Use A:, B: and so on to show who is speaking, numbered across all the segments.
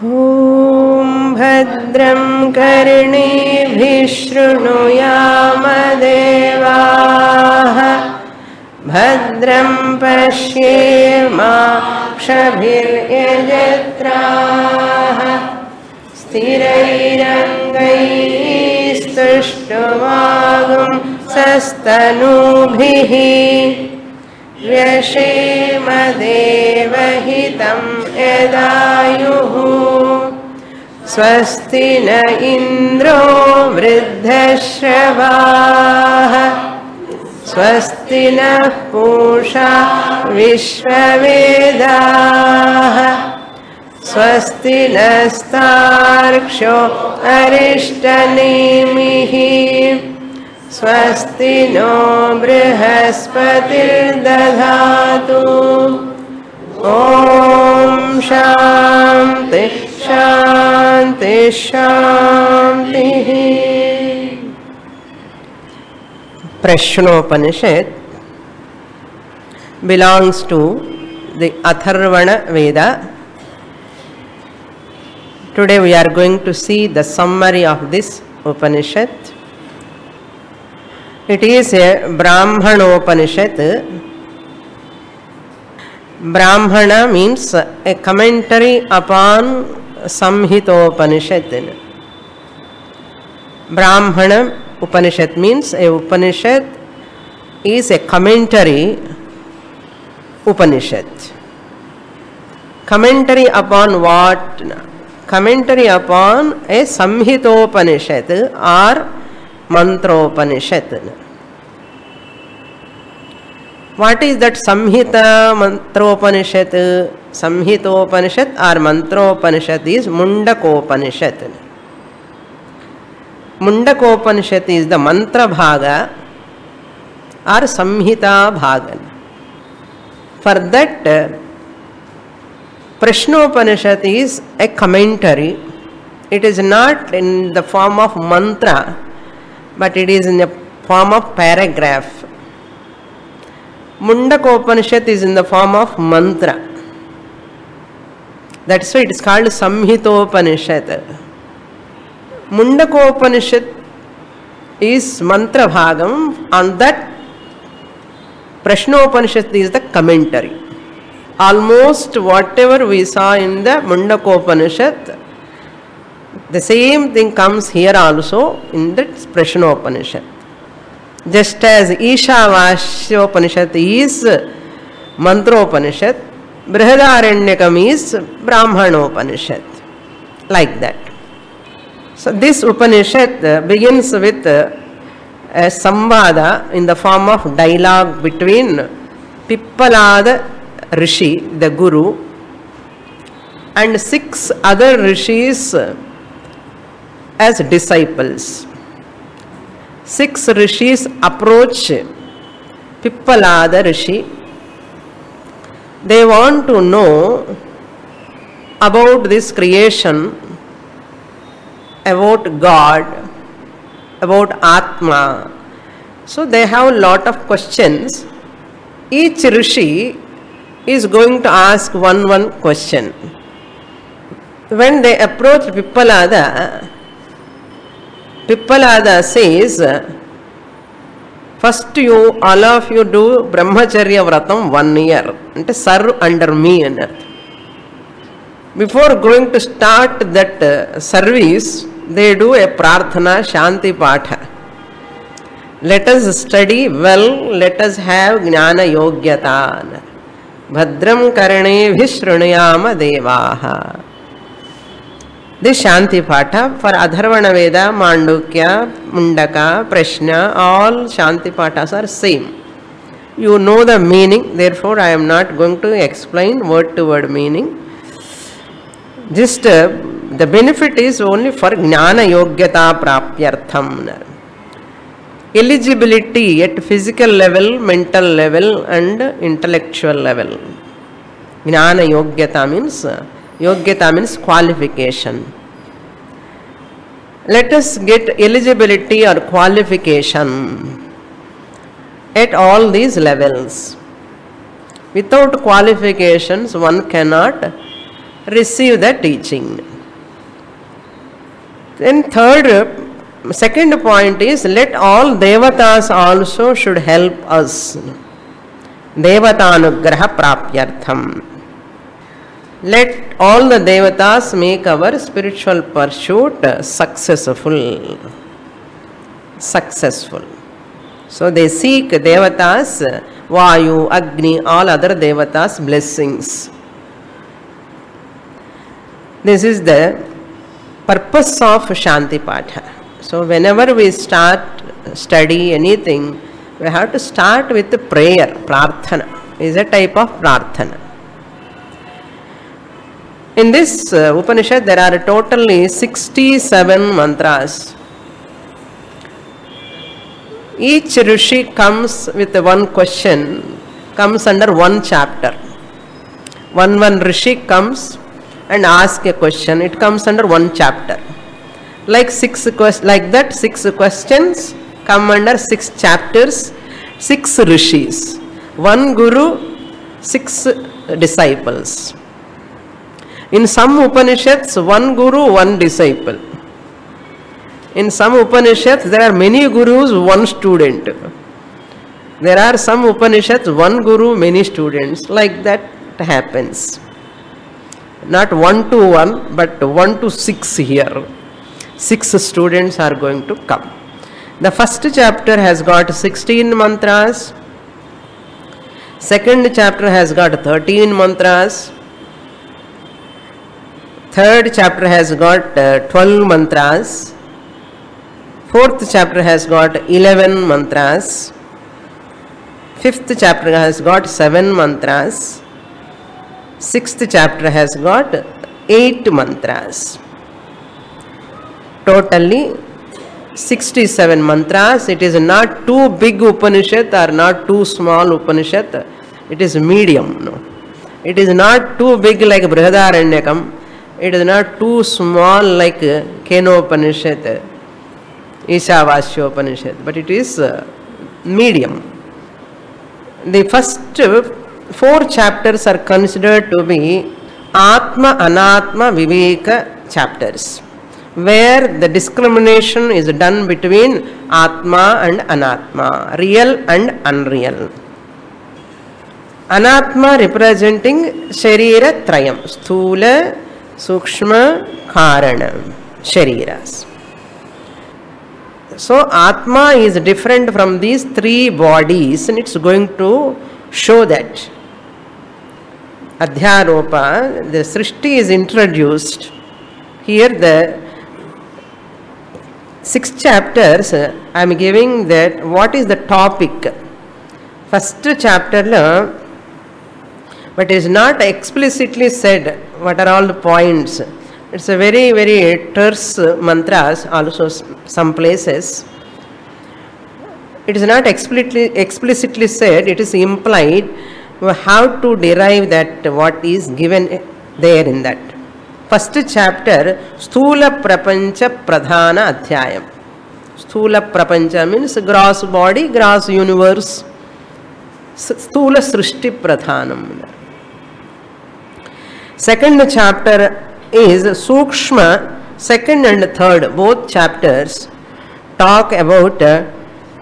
A: ॐ भद्रं कर्णेभिः शृणुयाम देवाः भद्रं पश्येमाक्षभिर्यजत्राः स्थिरैरङ्गैस्तुष्टुवागुंसस्तनूभिः व्यशेम देवहितं यदायुः स्वस्ति न इन्द्रो वृद्धश्रवाः स्वस्ति नः पूषा विश्ववेदाः स्वस्ति नस्तार्क्ष्यो अरिष्टनेमिः स्वस्ति नो बृहस्पतिर्दधातु ॐ शान्ति शान्ति शान्तिः. Prasnopanishad belongs to the Atharvana Veda. Today we are going to see the summary of this Upanishad. It is a Brahmanopanishad. Brahmana means a commentary upon Samhitopanishad. Brahmana Upanishad means a Upanishad is a commentary Upanishad. Commentary upon what? Commentary upon a Samhitopanishad or Mantropanishad. What is that Samhita Mantropanishad? Samhitopanishad or Mantropanishad is Mundakopanishad. Mundakopanishad is the mantra bhaga or Samhita bhaga. For that, Prasnopanishad is a commentary. It is not in the form of mantra, but it is in the form of paragraph. Mundakopanishad is in the form of mantra. That's why it is called Samhitopanishad. Mundakopanishad is mantra bhagam, on that Prasnopanishad is the commentary. Almost whatever we saw in the Mundakopanishad, the same thing comes here also in the Prasnopanishad. Just as Ishavasyopanishad is Mantropanishad, Brihadaranyakam is Brahmanopanishad. Like that. So this Upanishad begins with a samvada in the form of dialogue between Pippalada Rishi, the Guru, and 6 other rishis as disciples. 6 rishis approach Pippalada Rishi. They want to know about this creation, about God, about Atma. So they have a lot of questions. Each rishi is going to ask one question. When they approach Pippalada, Pippalada says, first all of you do Brahmacharya Vratam 1 year. And serve under me. Before going to start that service, they do a prarthana shanti patha. Let us study well, let us have jnana yogyata. Bhadram karane vishrunayama devaha. This shanti patha for Atharvana Veda, Mandukya, Mundaka, Prashna, all shanti pathas are same. You know the meaning, therefore I am not going to explain word to word meaning. Just the benefit is only for jnana yogyata prapyartham. Eligibility at physical level, mental level and intellectual level. Jnana yogyata means qualification. Let us get eligibility or qualification at all these levels. Without qualifications, one cannot receive the teaching. Then second point is, let all devatas also should help us. Devatanugraha prapyartham. Let all the devatas make our spiritual pursuit successful. So they seek devatas, Vayu, Agni, all other devatas' blessings. This is the purpose of Shanti Patha. So whenever we study anything, we have to start with prayer. Prarthana is a type of prarthana. In this Upanishad, there are totally 67 mantras. Each Rishi comes with one question, comes under one chapter. One Rishi comes and asks a question, it comes under one chapter. Like that, 6 questions come under 6 chapters, 6 Rishis. 1 Guru, 6 disciples. In some Upanishads, 1 Guru, 1 disciple. In some Upanishads, there are many Gurus, 1 student. There are some Upanishads, 1 Guru, many students. Like that happens. Not 1 to 1, but 1 to 6 here. 6 students are going to come. The first chapter has got 16 mantras. Second chapter has got 13 mantras. Third chapter has got 12 mantras. Fourth chapter has got 11 mantras. Fifth chapter has got 7 mantras. Sixth chapter has got 8 mantras. Totally 67 mantras. It is not too big Upanishad or not too small Upanishad. It is medium. No. It is not too big like Brihadaranyakam. It is not too small like Kenopanishad, Ishavasyopanishad, but it is medium. The first 4 chapters are considered to be Atma, Anatma, Viveka chapters, where the discrimination is done between Atma and Anatma, real and unreal. Anatma representing Sharira Trayam, Sthula, Sukshma, Karana, Shariras. So Atma is different from these 3 bodies, and it's going to show that. Adhyaropa, the Srishti is introduced. Here the 6 chapters, I am giving that what is the topic. First chapter, but it is not explicitly said what are all the points. It's a very, very terse mantras, also some places. It is not explicitly said, it is implied. We have to derive that what is given there in that. First chapter, Sthula Prapancha Pradhana Adhyayam. Sthula Prapancha means gross body, gross universe. Sthula Srishti Pradhanam. Second chapter is Sukshma. Second and third, both chapters talk about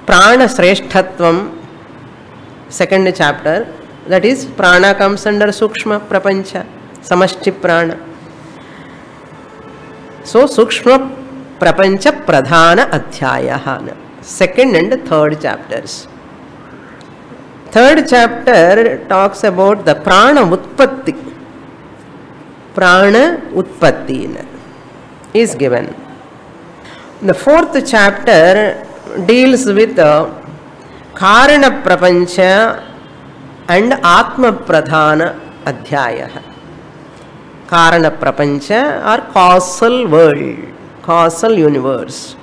A: Prana Sreshtatvam. Second chapter, that is Prana comes under Sukshma Prapancha, Samashti Prana. So Sukshma Prapancha Pradhana Adhyayah. Second and third chapters. Third chapter talks about the Prana Utpatti. Prana Utpatti is given. The fourth chapter deals with Karana Prapancha and Atma Pradhana Adhyayah. Karana Prapancha or causal world, causal universe.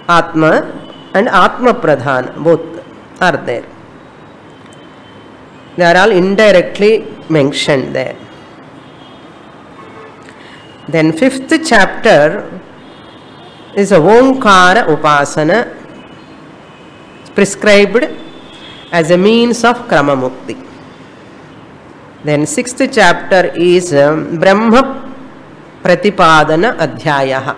A: Atma and Atma Pradhana, both are there. They are all indirectly mentioned there. Then fifth chapter is a Omkara Upasana, prescribed as a means of Krama Mukti. Then sixth chapter is Brahma Pratipadana Adhyayah.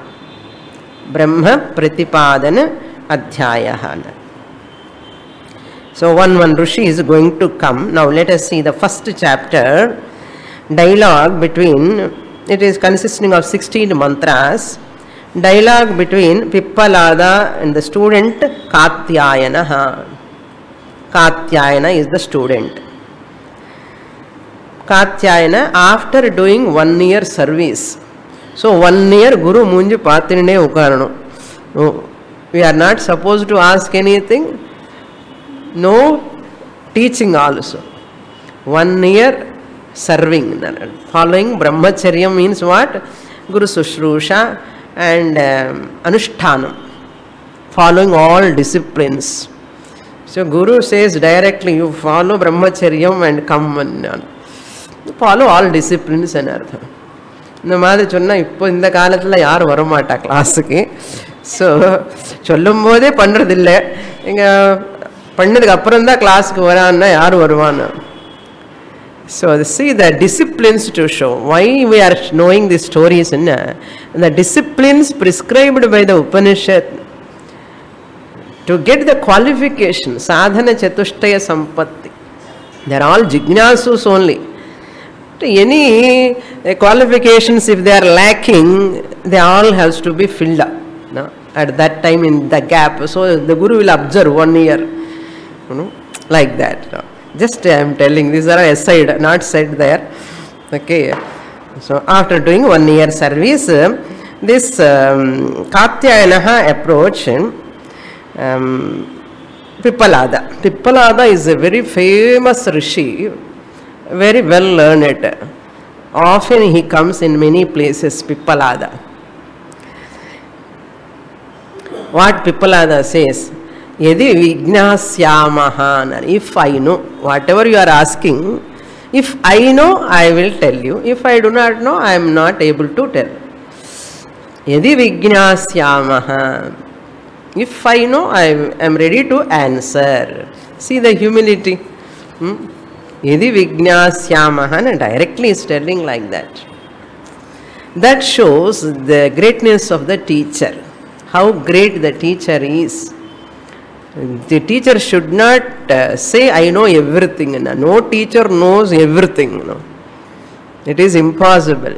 A: Brahma Pratipadana Adhyayah. So one Rishi is going to come. Now let us see the first chapter, dialogue between, it is consisting of 16 mantras, dialogue between Pippalada and the student Katyayana. Katyayana is the student. Katyayana, after doing 1 year service, so 1 year Guru Munji Patrine Ukarano. We are not supposed to ask anything. No teaching also. 1 year serving. Following Brahmacharya means what? Guru Sushrusha and Anushtanam. Following all disciplines. So Guru says directly, you follow Brahmacharyam and come and follow all disciplines and artha. இந்த மாதிரி சொன்னால் இப்போ இந்த காலத்தில் யாரும் வரமாட்டா கிளாஸுக்கு. So சொல்லும் போதே பண்ணுறதில்லை. இங்கே பண்ணதுக்கு அப்புறம் தான் கிளாஸுக்கு வரான்னா யாரும் வருவான்னு. So see the disciplines to show. Why we are knowing these stories? The disciplines prescribed by the Upanishad to get the qualification, sadhana chatushtaya sampatti. They are all jignasus only. Any qualifications, if they are lacking, they all has to be filled up. No? At that time in the gap. So the Guru will observe 1 year. Like that. No? Just I am telling, these are aside, not said there. Okay. So after doing 1 year service, this Katyayana approach Pippalada. Pippalada is a very famous rishi, very well learned. Often he comes in many places, Pippalada. What Pippalada says? Yadi Vignasyamaha. If I know, whatever you are asking, if I know, I will tell you. If I do not know, I am not able to tell. Yadi Vignasyamaha. If I know, I am ready to answer. See the humility. Yadi Vignasyamaha, directly is telling like that. That shows the greatness of the teacher. How great the teacher is. The teacher should not say, I know everything. No teacher knows everything. It is impossible.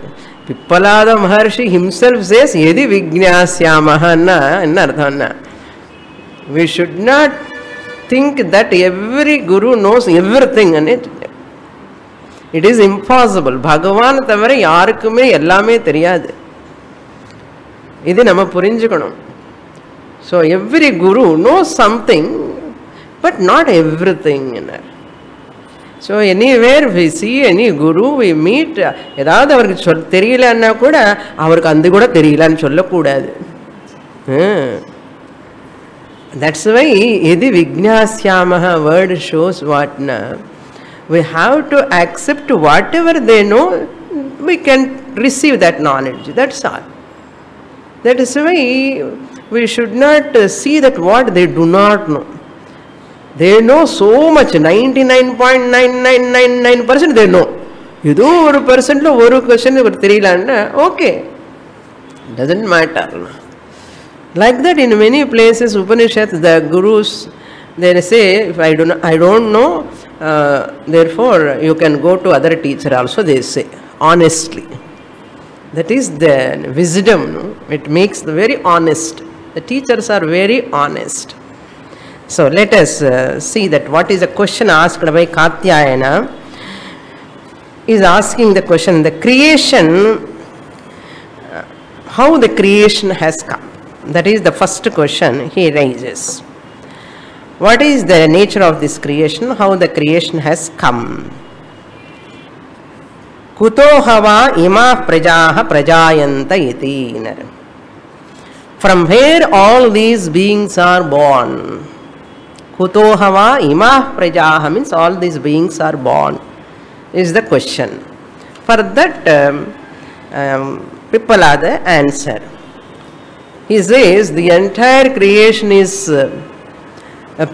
A: Pippalada Maharshi himself says, Yedi Vignasyamaha. We should not think that every Guru knows everything. It is impossible. Bhagavan thavara yarkume ellame theriyadu. Idu nama purinjukanum. So every Guru knows something, but not everything. So anywhere we see any Guru, we meet, edavadhu avarku theriyala kuda avarku andu kuda theriyala nu sollakudadu. That's why Yadi Vignasyamaha word shows what na. We have to accept whatever they know, we can receive that knowledge. That's all. That is why we should not see that what they do not know. They know so much, 99.9999% they know. Idu oru percent lo oru question theriyala, okay. Doesn't matter. Like that in many places, Upanishads, the Gurus, they say, if I don't know, therefore you can go to other teacher also, they say, honestly. That is the wisdom, no? It makes the very honest. The teachers are very honest. So let us see that what is the question asked by Katyayana. Is asking the question, the creation, how the creation has come. That is the first question he raises. What is the nature of this creation? How the creation has come? Kuto hava ima prajaha prajayanta iti. From where all these beings are born? Kuto hava ima prajaha means all these beings are born, is the question. For that Pippalada answer. He says the entire creation is a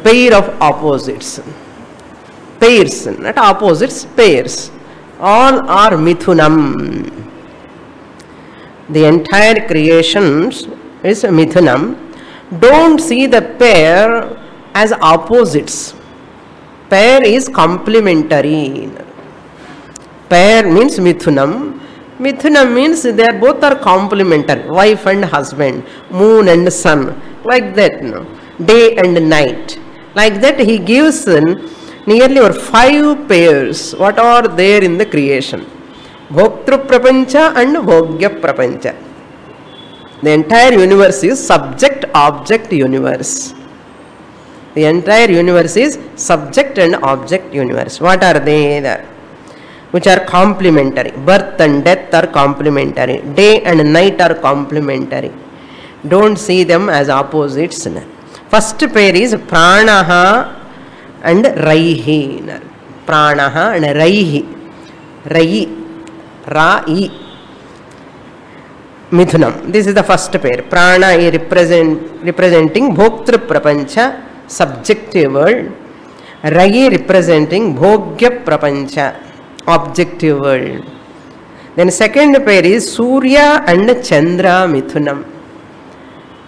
A: pair of opposites. Pairs, not opposites, pairs. All are mithunam. The entire creation is Mithunam. Don't see the pair as opposites. Pair is complementary. Pair means Mithunam. Mithunam means they are both are complementary. Wife and husband, moon and sun, like that. Day and night. Like that he gives nearly 5 pairs. What are there in the creation? Bhoktru Prapancha and Bhogya Prapancha. The entire universe is subject-object universe. The entire universe is subject and object universe. What are they there? Which are complementary. Birth and death are complementary. Day and night are complementary. Don't see them as opposites. First pair is Pranaha and Raihi. Pranaha and Raihi. Rai. Ra-I. Mithunam. This is the first pair. Prana is representing Bhoktru Prapancha, subjective world. Rai representing Bhogya Prapancha, objective world. Then second pair is Surya and Chandra Mithunam.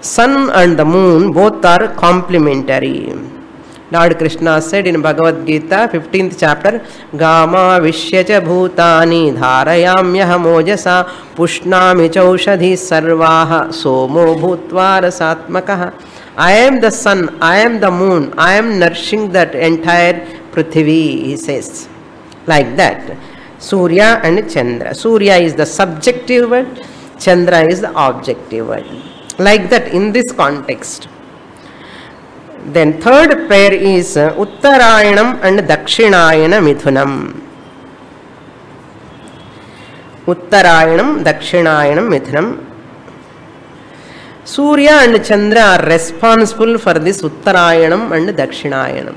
A: Sun and the moon both are complementary. Lord Krishna said in Bhagavad Gita, 15th chapter, Gama Vishyacha Bhutani Dharayamyaham Ojasa Pushnami Chaushadhi Sarvaha Somo Bhutva Rasatmakaha. I am the sun, I am the moon, I am nourishing that entire Prithvi, he says. Like that. Surya and Chandra. Surya is the subjective word, Chandra is the objective word. Like that in this context. Then third pair is Uttarayanam and Dakshinayana Mithunam. Uttarayanam, Dakshinayana Mithunam. Surya and Chandra are responsible for this Uttarayanam and Dakshinayanam.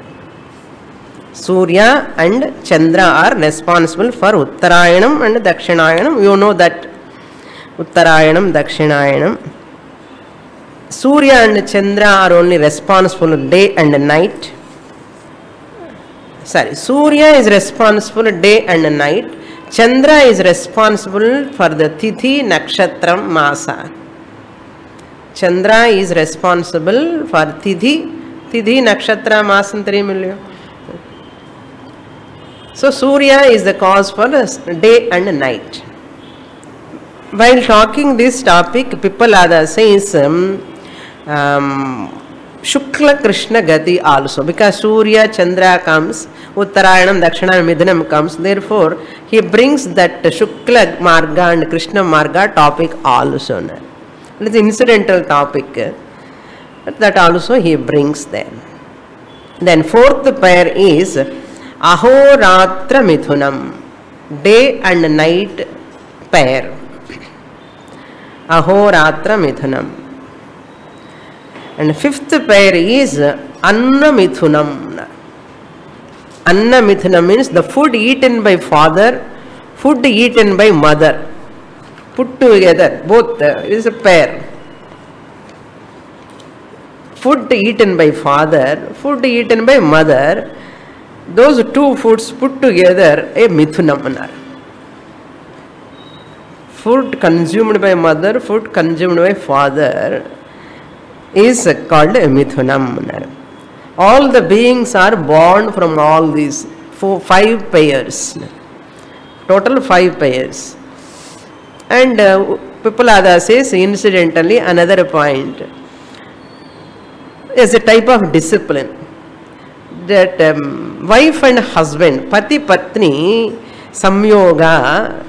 A: Surya and Chandra are responsible for Uttarayanam and Dakshinayanam. You know that. Uttarayanam, Dakshinayanam. Surya and Chandra are only responsible day and night. Surya is responsible day and night. Chandra is responsible for the Tithi, Nakshatram, Masa. Chandra is responsible for Tithi, Nakshatra, Masam, 3 million. So Surya is the cause for day and night. While talking this topic, Pippalada says Shukla Krishna Gati also, because Surya, Chandra comes, Uttarayanam, Dakshinayam, Mithunam comes, therefore he brings that Shukla Marga and Krishna Marga topic also. It is an incidental topic, that also he brings there. Then fourth pair is Ahoratra Mithunam, day and night pair. Ahoratra Mithunam. And fifth pair is Anna Mithunam. Anna Mithunam means the food eaten by father, food eaten by mother. Put together, both is a pair. Food eaten by father, food eaten by mother, those two foods put together, a Mithunam. Food consumed by mother, food consumed by father is called a Mithunam. All the beings are born from all these 5 pairs. Total 5 pairs. And Pippalada says incidentally another point. As a type of discipline, that wife and husband, Pati Patni, Samyoga,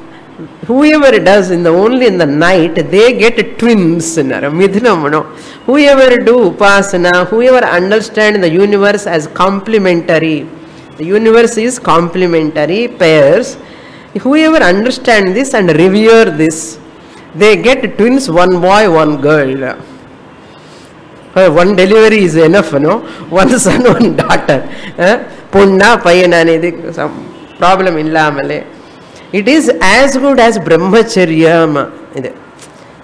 A: whoever does only in the night, they get twins. Midhinam. Whoever do upasana, whoever understand the universe as complementary, the universe is complementary pairs. Whoever understand this and revere this, they get twins, one boy, one girl. One delivery is enough, no? One son, one daughter. Punna, Payana, some problem illamale. It is as good as brahmacharya.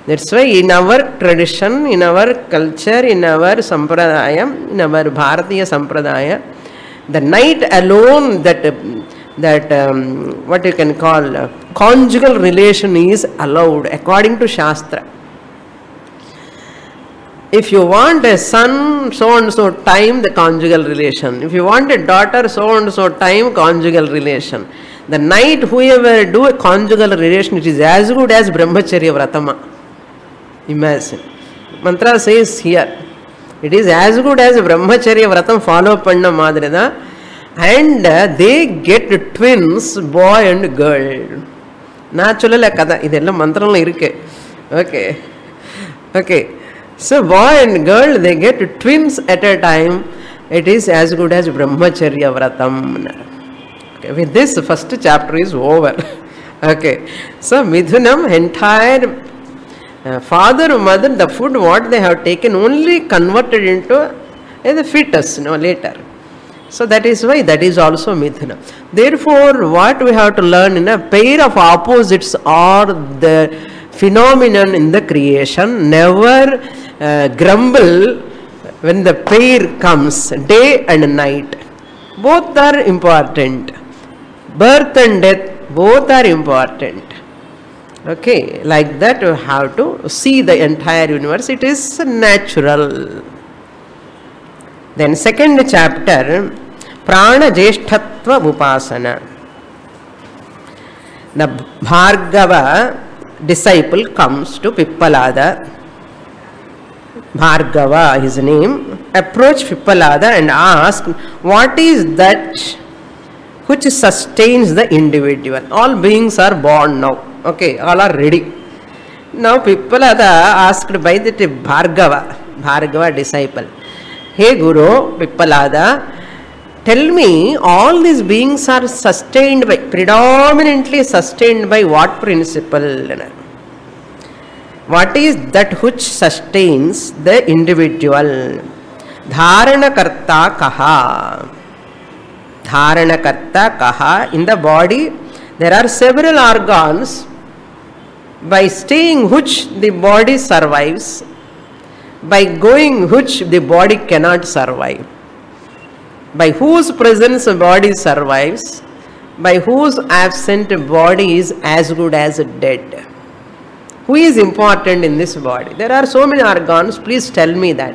A: That's why in our tradition, in our culture, in our sampradaya, in our Bharatiya sampradaya, the night alone, that what you can call conjugal relation is allowed according to Shastra. If you want a son, so and so time, the conjugal relation. If you want a daughter, so and so time, conjugal relation. The night whoever do a conjugal relation, it is as good as Brahmacharya Vratama. Imagine. Mantra says here, it is as good as Brahmacharya Vratam follow panna madrida, and they get twins, boy and girl. Naturally, kada idella mantra irukke. Okay. So boy and girl, they get twins at a time. It is as good as Brahmacharya Vratam. Okay, with this, the first chapter is over. Okay. So Midhunam, entire father, mother, the food what they have taken only converted into the fetus, later. So that is why that is also Midhuna. Therefore, what we have to learn in a pair of opposites or the phenomenon in the creation, never grumble when the pair comes, day and night. Both are important. Birth and death, both are important. Okay, like that you have to see the entire universe. It is natural. Then second chapter, Prana Jeshtatva Upasana. The Bhargava disciple comes to Pippalada. Bhargava, his name, approached Pippalada and asked, what is that which sustains the individual? All beings are born now. Okay, all are ready. Now Pippalada asked by the Bhargava disciple, hey Guru, Pippalada, tell me, all these beings are sustained by, predominantly sustained by what principle? What is that which sustains the individual? Dharanakarta kaha. Dharanakarta kaha. In the body, there are several organs by staying which the body survives, by going which the body cannot survive, by whose presence the body survives, by whose absent body is as good as dead. Who is important in this body? There are so many organs, please tell me that.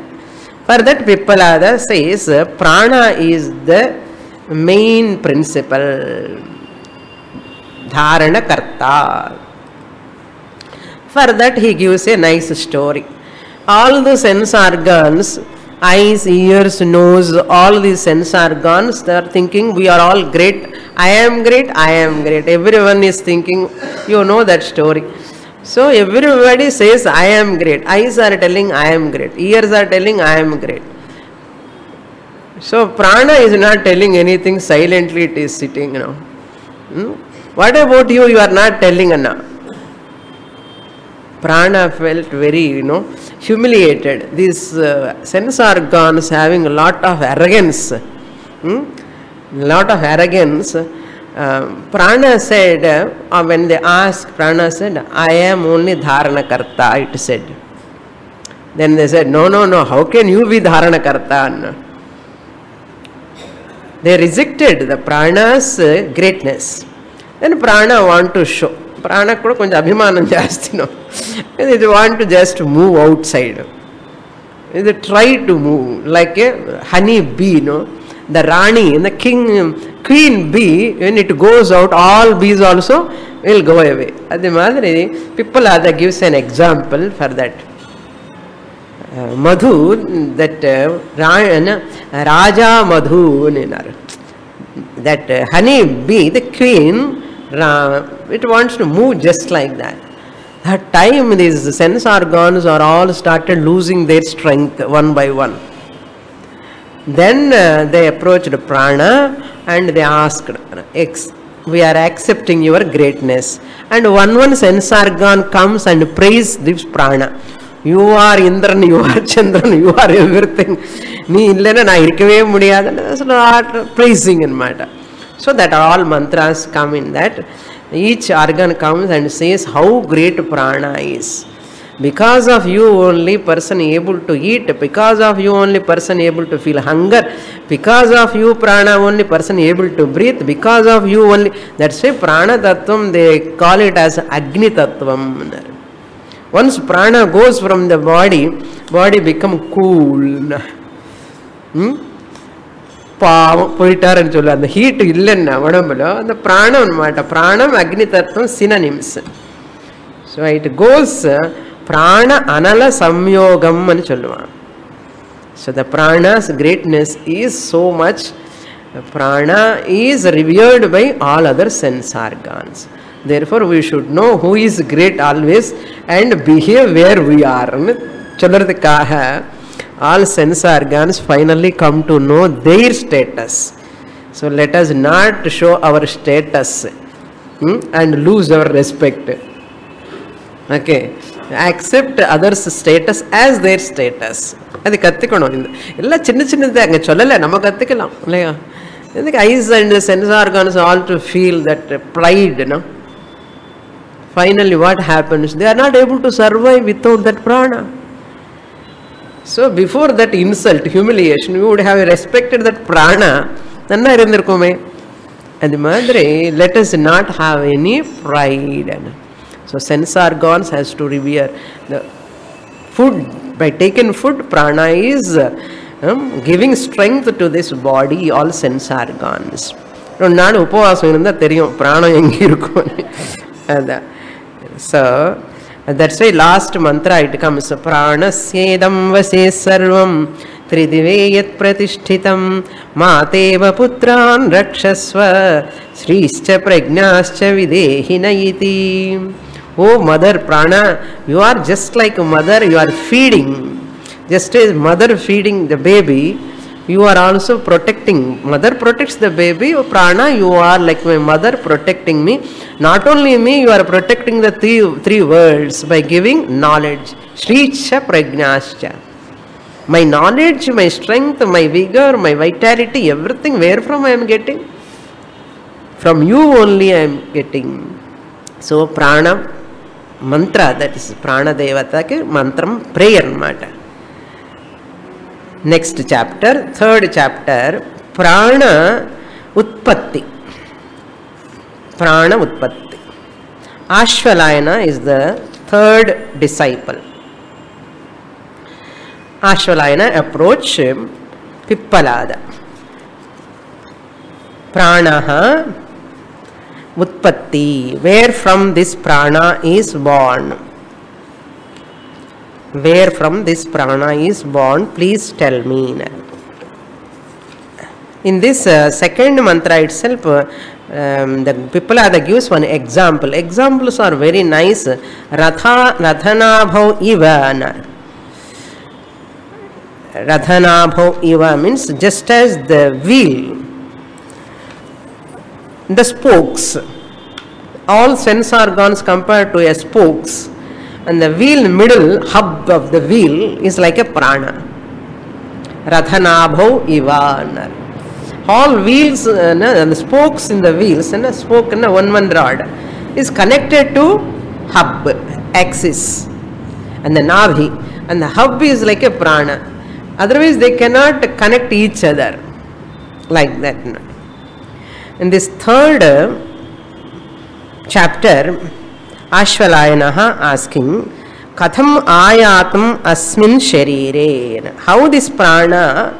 A: For that Pippalada says, prana is the main principle. Dharana karta. For that he gives a nice story. All the sense organs, eyes, ears, nose, all these sense organs, they are thinking we are all great. I am great, I am great. Everyone is thinking, you know that story. So everybody says I am great. Eyes are telling I am great. Ears are telling I am great. So prana is not telling anything, silently it is sitting, What about you? You are not telling, Anna. Prana felt very, humiliated. These sense organs having a lot of arrogance. Prana said, when they asked, Prana said, I am only Dharana Karta, it said. Then they said, no, how can you be Dharana Karta? They rejected the Prana's greatness. Then Prana want to show. Prana kuda konja abhimanam jasti, They want to just move outside. They try to move like a honey bee, The Rani and the queen bee, when it goes out, all bees also will go away. Adi madri, Pippalada gives an example for that. Madhu, that Raja Madhu, that honey bee, the queen, it wants to move just like that. That time these sense organs are all started losing their strength one by one. Then they approached Prana and they asked, we are accepting your greatness. And one sense organ comes and praise this Prana. You are Indran, you are Chandran, you are everything. Praising in matter. So that all mantras come in that. Each organ comes and says how great prana is. Because of you only person able to eat, because of you only person able to feel hunger, because of you prana only person able to breathe, because of you only. That's why prana tattvam they call it as Agni tattvam. Once prana goes from the body, body become cool. போயிட்டாருன்னு சொல்ல, அந்த heat இல்லைன்னா உடம்புல அந்த பிராணம் மாட்ட. பிராணம் அக்னி தத்துவம் சினனிம்ஸ். ஸோ இட் கோஸ் பிராண அனல சம்யோகம்னு சொல்லுவான். So the prana's greatness is so much. Prana is revered by all other sense organs. Therefore, we should know who is great always and behave where we are. All sense organs finally come to know their status. So, let us not show our status and lose our respect. Okay. Accept others' status as their status. அது கற்றுக்கணும். எல்லாம் சின்ன சின்னது அங்கே சொல்லலை, நம்ம கற்றுக்கலாம் இல்லையா? The eyes and the sense organs all to feel that pride, no? Finally what happens? They are not able to survive without that prana. So before that insult, humiliation, we would have respected that prana. Nanna irundirukume. And madre, let us not have any pride. So sense organs has to revere the food. By taking food, prana is giving strength to this body, all sense organs. நான் உபவாசம் இருந்தால் தெரியும் பிராணம் எங்கே இருக்கும். அதான். So that's why last mantra it comes, pranasjedam vase sarvam tridive yat pratishthitam mateva putran rakshasva srischa pragnascha videhina iti. Oh mother prana, you are just like a mother, you are feeding. Just as mother feeding the baby, you are also protecting. Mother protects the baby. Oh, prana, you are like my mother protecting me. Not only me, you are protecting the three worlds by giving knowledge. Sricha pragnascha. My knowledge, my strength, my vigor, my vitality, everything, where from I am getting? From you only I am getting. So prana mantra, that is prana devata ke mantram prayer matter. Next chapter, third chapter, prana utpatti. Prana utpatti. Ashvalayana is the third disciple. Ashvalayana approached Pippalada. Pranaha utpatti. Where from this prana is born? Where from this prana is born? Please tell me. In this second mantra itself, the Pippalada gives one example. Examples are very nice. Rathanabhav iva. Rathanabhav iva means just as the wheel, the spokes, all sense organs compared to a spokes, and the wheel middle hub of the wheel is like a prana. Rathanabhav iva. All wheels and the spokes in the wheels, and a spoke and one rod is connected to hub, axis, and the navi, and the hub is like a prana. Otherwise they cannot connect each other like that. In this third chapter, Ashvalayanaha asking, Katham ayatam asmin sharire. How this pranaha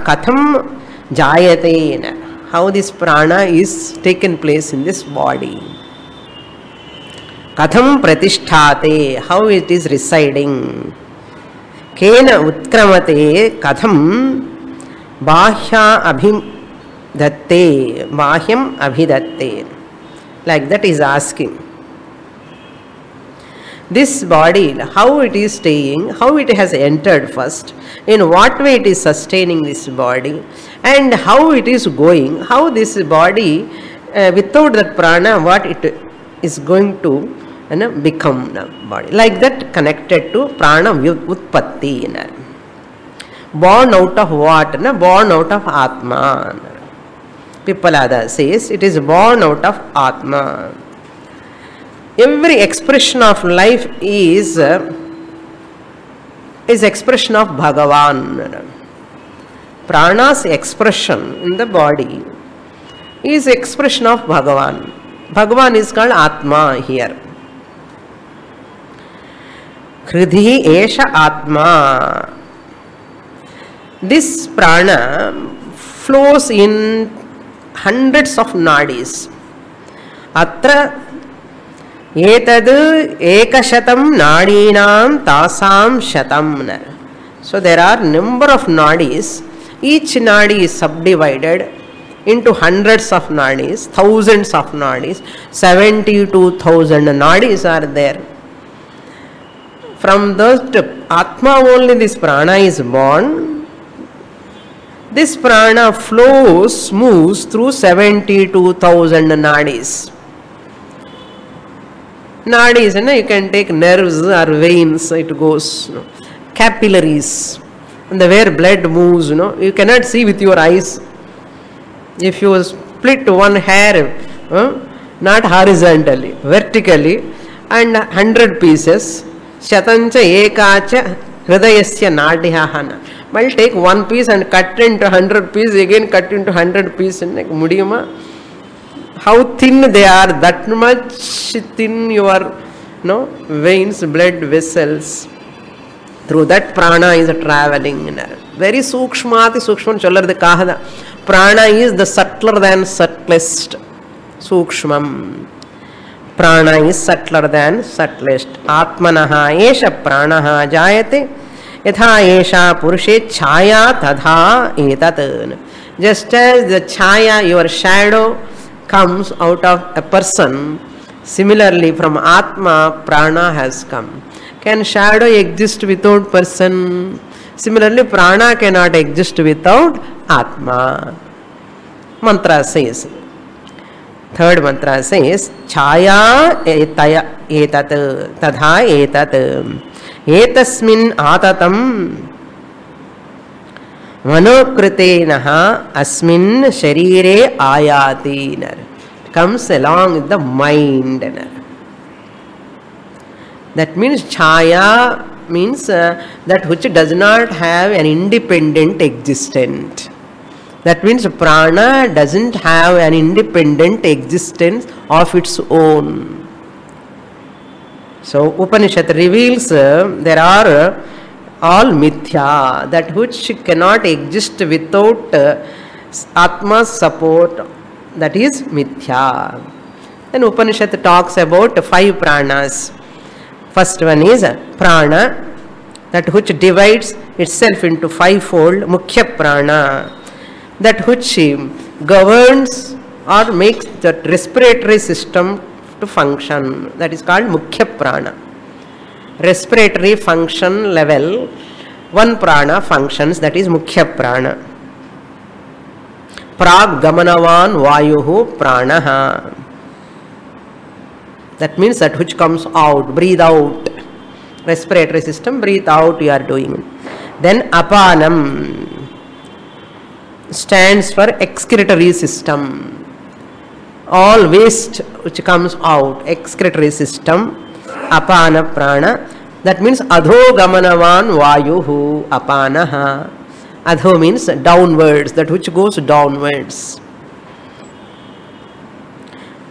A: katham jayate. How this prana is taken place in this body. Katham pratisthate. How it is residing. Kena utkramate. Katham bahya abhidatte. Bahyam abhidatte. Like that is asking. This body, how it is staying, how it has entered first, in what way it is sustaining this body, and how it is going, how this body, without that prana, what it is going to become the body. Like that connected to prana utpatti. Born out of what? Born out of Atma. Pippalada says it is born out of Atma. Every expression of life is expression of Bhagavan. Prana's expression in the body is expression of Bhagavan. Bhagavan is called Atma here. Hridhi esha atma. This prana flows in hundreds of nadis. Atra etad ekashatam nadinam tasam shatam. So there are number of nadis. Each nadi is subdivided into hundreds of nadis, thousands of nadis. 72,000 nadis are there. From that Atma only this prana is born. This prana flows, moves through 72,000 nadis. Nadis, you can take nerves or veins, it goes. Capillaries, and where blood moves, you cannot see with your eyes. If you split one hair, not horizontally, vertically, and 100 pieces, shatancha ekacha hridayasya nadihahana. Well, take one piece and cut into 100 pieces, again cut into 100 pieces, like mudiyama. How thin they are, that much thin your veins, blood vessels. Through that prana is traveling. Very sukshmati sukshman chollar de kahada. Prana is the subtler than subtlest. Sukshmam. Prana is subtler than subtlest. Atmanaha esha pranaha jayate. Yatha esha purushe chaya tadha etat. Just as the chaya, your shadow, comes out of a person, similarly from Atma, prana has come. Can shadow exist without person? Similarly, prana cannot exist without Atma. Mantra says, third mantra says, Chaya etat tadha etat etasmin atatam manokritenaha asmin sharire ayati. Comes along with the mind. That means chaya means that which does not have an independent existence. That means prana doesn't have an independent existence of its own. So Upanishad reveals there are all mithya, that which cannot exist without Atma's support, that is mithya. Then Upanishad talks about 5 pranas. First one is prana, that which divides itself into 5-fold, mukhya prana, that which governs or makes the respiratory system to function, that is called mukhya prana. Respiratory function level, one prana functions, that is mukhya prana. Prag gamanavan vayuhu pranaha. That means that which comes out, breathe out. Respiratory system, breathe out, you are doing. Then apanam stands for excretory system. All waste which comes out, excretory system, apana prana. That means adho gamanavan vayuhu apanaha. Adho means downwards, that which goes downwards.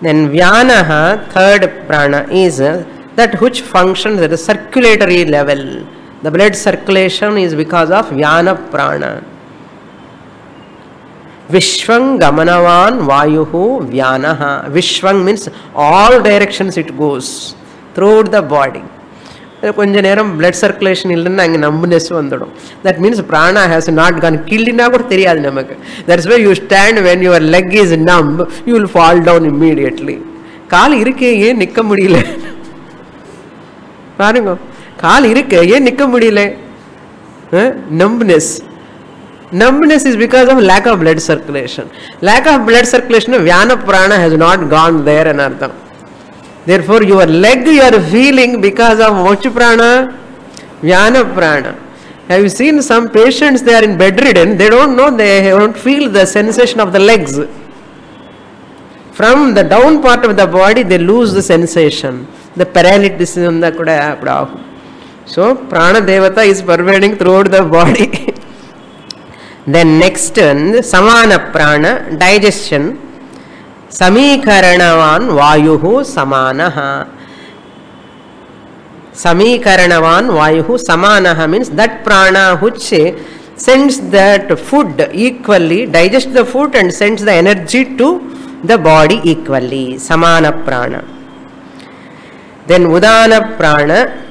A: Then Vyanaha, third prana, is that which functions at the circulatory level. The blood circulation is because of Vyana prana. Vishwang gamanavan vayuhu Vyanaha. Vishwang means all directions it goes throughout the body. கொஞ்ச நேரம் blood circulation இல்லைன்னா அங்கே numbness வந்துடும். That means prana has not gone. கிள்ளினா கூட தெரியாது நமக்கு. That's why you stand when your leg is numb, you will fall down immediately. கால் இருக்கே ஏன் நிற்க முடியல? பாருங்க, கால் இருக்கே ஏன் நிற்க முடியல? Numbness. Numbness is because of lack of blood circulation. Lack of blood circulation, Vyana prana has not gone there and artham. Therefore, your leg you are feeling because of which prana? Vyana prana. Have you seen some patients, they are in bedridden, they don't know, they don't feel the sensation of the legs. From the down part of the body, they lose the sensation. The paralysis is on the kuda. So, prana devata is pervading throughout the body. Then next one, samana prana, digestion. Samikaranavan vayuhu samanaha. Samikaranavan Vayuhu Samanaha means that prana which sends that food equally, digests the food and sends the energy to the body equally. Samana prana. Then Udana prana,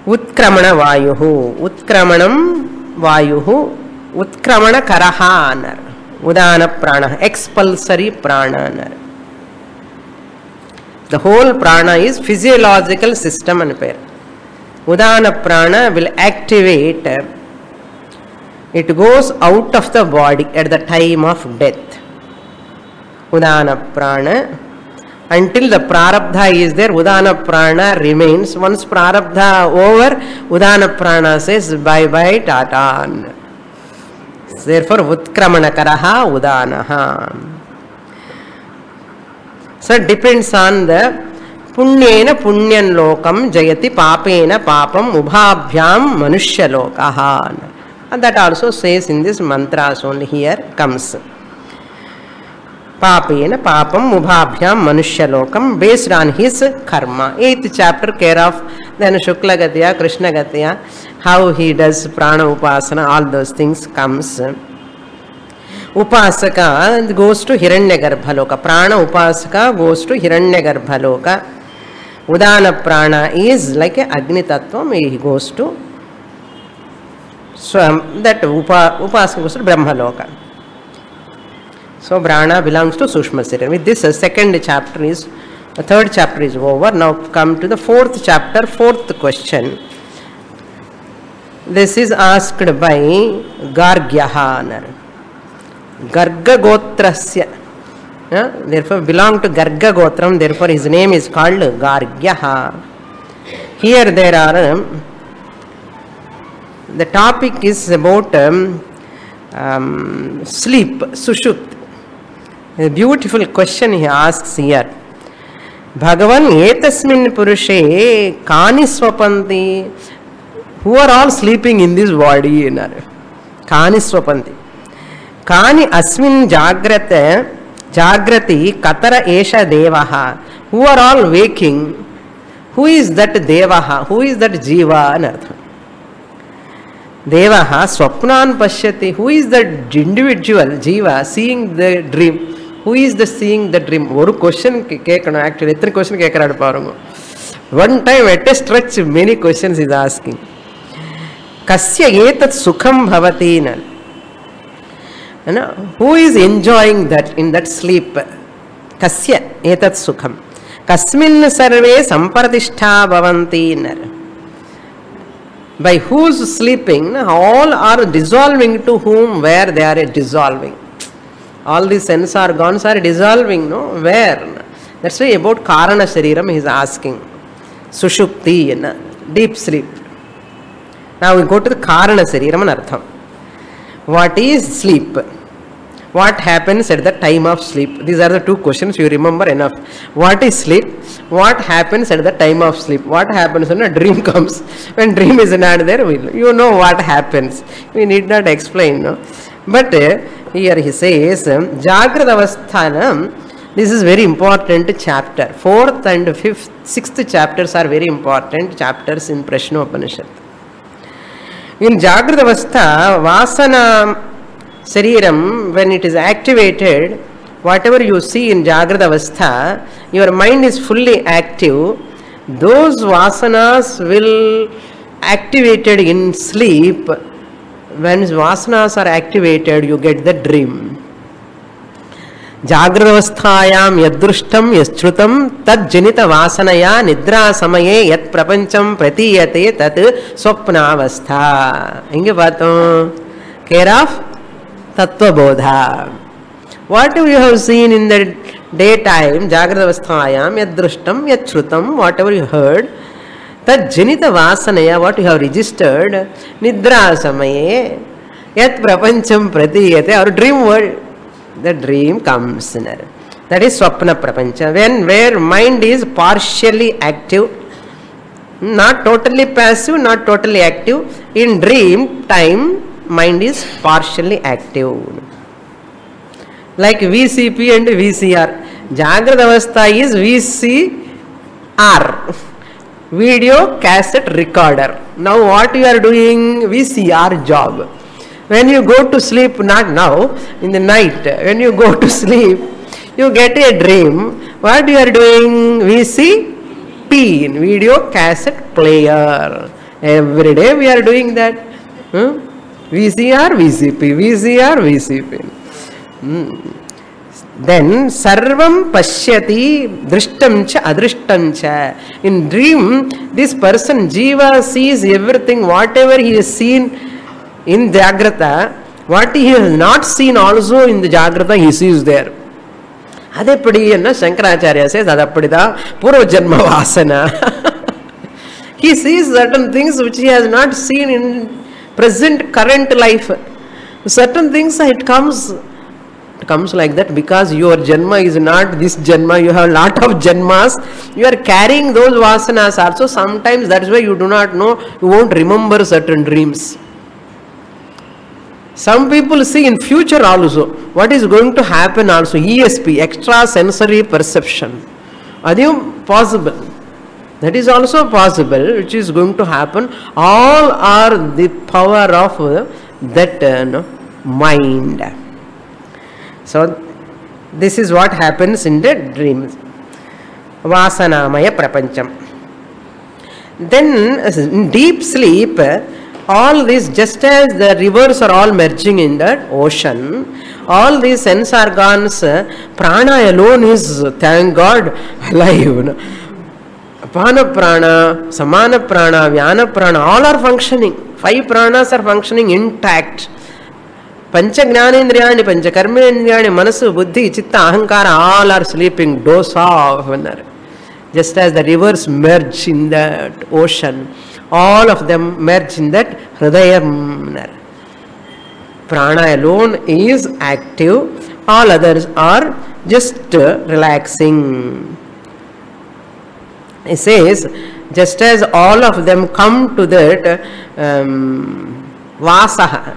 A: Utkramana Vayuhu. Utkramanam Vayuhu, Utkramana Karahanar. Udana prana, expulsory prana. The whole prana is physiological system and pair. Udana prana will activate, it goes out of the body at the time of death. Udana prana, until the prarabdha is there, Udana prana remains. Once prarabdha over, Udana prana says bye bye, tata. Therefore, Utkramana Karaha Udanaha. So it depends on the Punyena Punyan Lokam Jayati Papena Papam Ubhabhyam Manushya Lokaha. And that also says in this mantras only here comes. Papena Papam Ubhabhyam Manushya Lokam based on his karma. 8th chapter care of then Shukla Gatya, Krishna Gatya, how he does prana upasana, all those things comes. Upasaka goes to Hiranyagarbhaloka. Prana Upasaka goes to Hiranyagarbhaloka. Udana prana is like a Agni Tattvam, he goes to that Upasaka goes to Brahmaloka. So prana belongs to Sushma Sharira. With this, second chapter is, the third chapter is over. Now come to the fourth chapter, fourth question. This is asked by Gargyaha. Garga Gotrasya. Therefore belong to Garga Gotram, therefore his name is called Gargyaha. Here there are, the topic is about sleep, Sushupt. A beautiful question he asks here. Bhagavan etasmin purushe kani swapanti. Who are all sleeping in this body? Kani swapanti. Kani asmin jagrati katara esha devaha. Who are all waking? Who is that devaha? Who is that jiva? Devaha swapnan pashyati. Who is that individual jiva seeing the dream? Who is the seeing the dream? One question actually. One time at a stretch many questions is asking. Kasya etat sukham bhavati. Who is enjoying that in that sleep? Kasya etat sukham. Kasmin sarve sampratishtha bhavanti. By whose sleeping, all are dissolving to whom, where they are dissolving. All these sense organs are dissolving, no? Where? That's why about Karana Shariram he is asking. Sushupti, deep sleep. Now we go to the Karana Shariram and Artham. What is sleep? What happens at the time of sleep? These are the two questions you remember enough. What is sleep? What happens at the time of sleep? What happens when a dream comes? When dream is not there, you know what happens. We need not explain, no? But here he says, Jagrata Avasthanam, this is very important chapter. 4th and 5th, 6th chapters are very important chapters in Prasnopanishad. In Jagrata Avastha, Vasana Shariram, when it is activated, whatever you see in Jagrata Avastha, your mind is fully active. Those Vasanas will activated in sleep. When Vasanas are activated, you get the dream. Jagravasthayam yadrushtam yaschrutam tad janita vasanaya nidra samaye yat prapancham pratiyate tat swapnavastha. Inge paathom? Care of Tattva Bodha. What you have seen in the daytime, Jagravasthayam yadrushtam yachrutam, whatever you heard, tad janita vasanaya, what you have registered, nidra samaye yat prapancham pratiyate, our dream world. The dream comes. That is swapna prapancha. Where mind is partially active, not totally passive, not totally active. In dream time, mind is partially active. Like VCP and VCR. Jagrata Avastha is VCR. video cassette recorder. Now what you are doing? VCR job. When you go to sleep, not now, in the night, when you go to sleep, you get a dream. What you are doing? VCP, video cassette player. Every day we are doing that. VCR, VCP, VCR, VCP. Then sarvam pashyati drishtam cha adrishtam cha. In dream, this person jiva sees everything, whatever he has seen in Jagrata, what he has not seen also in the Jagrata, he sees there. Adepadi enna Shankaracharya says, Adapadida Purva Janma Vasana. He sees certain things which he has not seen in present current life. Certain things it comes like that because your Janma is not this Janma. You have a lot of Janmas. You are carrying those Vasanas also. Sometimes that's why you do not know, you won't remember certain dreams. Some people see in future also what is going to happen also. ESP, extra sensory perception. Adiyum possible. That is also possible, which is going to happen. All are the power of that mind. So this is what happens in the dreams. Vasanamaya prapancham. Then in deep sleep, all this, just as the rivers are all merging in the ocean, all these sense organs, prana alone is, thank God, alive. Apana prana, samana prana, vyana prana, all are functioning. 5 pranas are functioning intact. Pancha jnanendriyani, pancha karmendriyani, manasu, buddhi, chitta, ahankara, all are sleeping, doze off. Just as the rivers merge in that ocean, all of them merge in that hridayam. Prana alone is active, all others are just relaxing. It says, just as all of them come to that vasaha,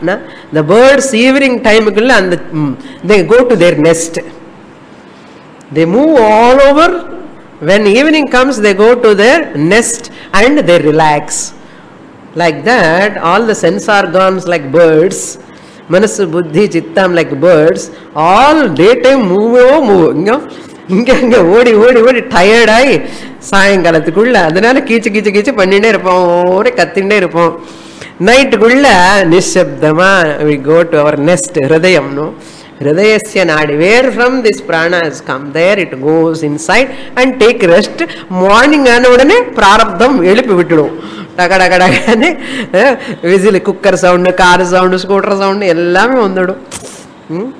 A: the birds evening time and they go to their nest. They move all over. When evening comes, they go to their nest and they relax. Like that, all the sense organs like birds, manasu, buddhi, chittam like birds, all daytime move. ஓடி tired ஆகி சாயங்காலத்துக்குள்ள அதனால கீச்சு பண்ணிட்டே இருப்போம், ஒரே கத்திண்டே இருப்போம். நைட்டுக்குள்ள நிஷப்தமா we go to our nest, hridayam. Hridayasya nadi, where from this prana has come, there it goes inside and take rest. Morning anodane prarabdham elipi vittudum. Takadakadakane whistle, cooker sound, car sound, scooter sound ellame vandudum.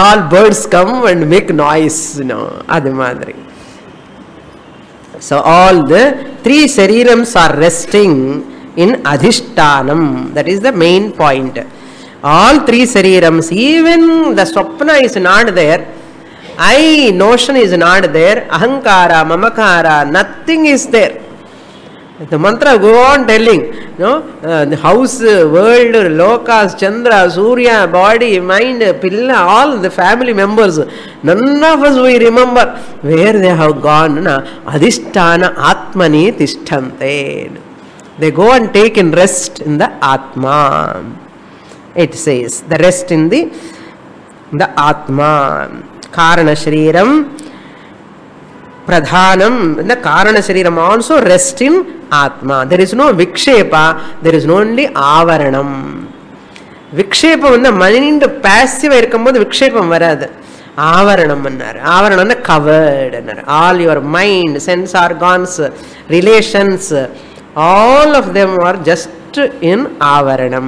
A: All birds come and make noise, adu madri. So all the 3 sharirams are resting in adhishtanam. That is the main point. All 3 sharirams, even the swapna is not there, I notion is not there, ahankara, mamakara, nothing is there. The mantra go on telling, the house, world, lokas, chandra, surya, body, mind, pilla, all the family members, none of us we remember where they have gone. Adhisthana atmani tishtante. They go and take in rest in the atma. It says, the rest in the atma. Karana shriram pradhanam, the karana shriram also rest in Atma. There is no vikshepa, there is only avaranam. Vikshepa on the mind passive vikshepam varad. Avaranam annar. Avaranam covered. All your mind, sense organs, relations, all of them are just in avaranam.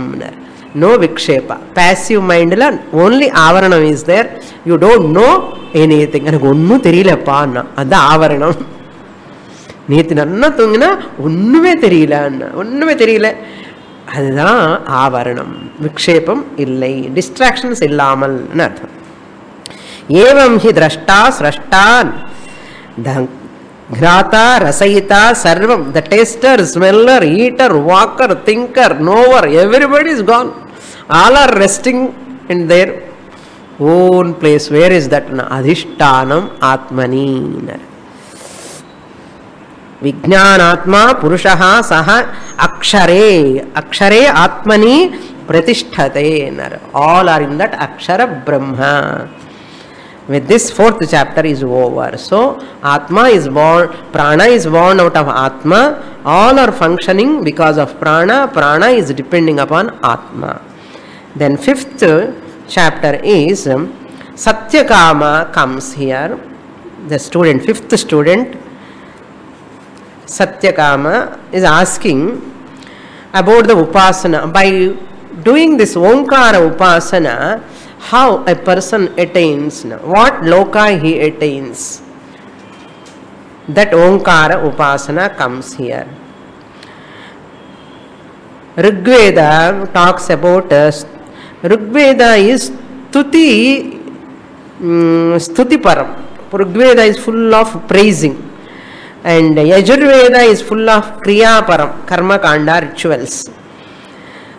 A: No vikshepa. Passive mind only avaranam is there. You don't know anything. And onnu theriyileppa anna. Adha avaranam. நேற்று நன்னா தூங்கினா ஒன்றுமே தெரியல, அதுதான் ஆவரணம். விக்ஷேபம் இல்லை, distractions இல்லாமல் அர்த்தம். ஏவம் ஹி திரஷ்டா ஸ்ரஷ்டான் கிராதா ரசயிதா சர்வம், the taster, smeller, eater, walker, thinker, knower, everybody is gone. All are resting in their own place. Where is that? அதிஷ்டானம் ஆத்மனி. That is the main point. Evam hi drashta srashtan grata rasayita sarvam, the taster, smeller, eater, walker, thinker, nowhere, everybody is gone. All are resting in their own place. Where is that? Adhishtanam atmani. It says, the rest in the atma. Vijnanatma Purushaha Saha Akshare. Akshare Atmani Pratisthate. All are in that Akshara Brahma. With this fourth chapter is over. So Atma is born, Prana is born out of Atma. All are functioning because of Prana. Prana is depending upon Atma. Then fifth chapter is Satyakama comes here. The student, fifth student, Satyakama, is asking about the Upasana. By doing this Omkara Upasana, how a person attains, what loka he attains. That Omkara Upasana comes here. Rigveda talks about Rigveda is Stuti Param. Rigveda is full of praising. And Yajurveda is full of Kriya Param, Karma Kanda rituals.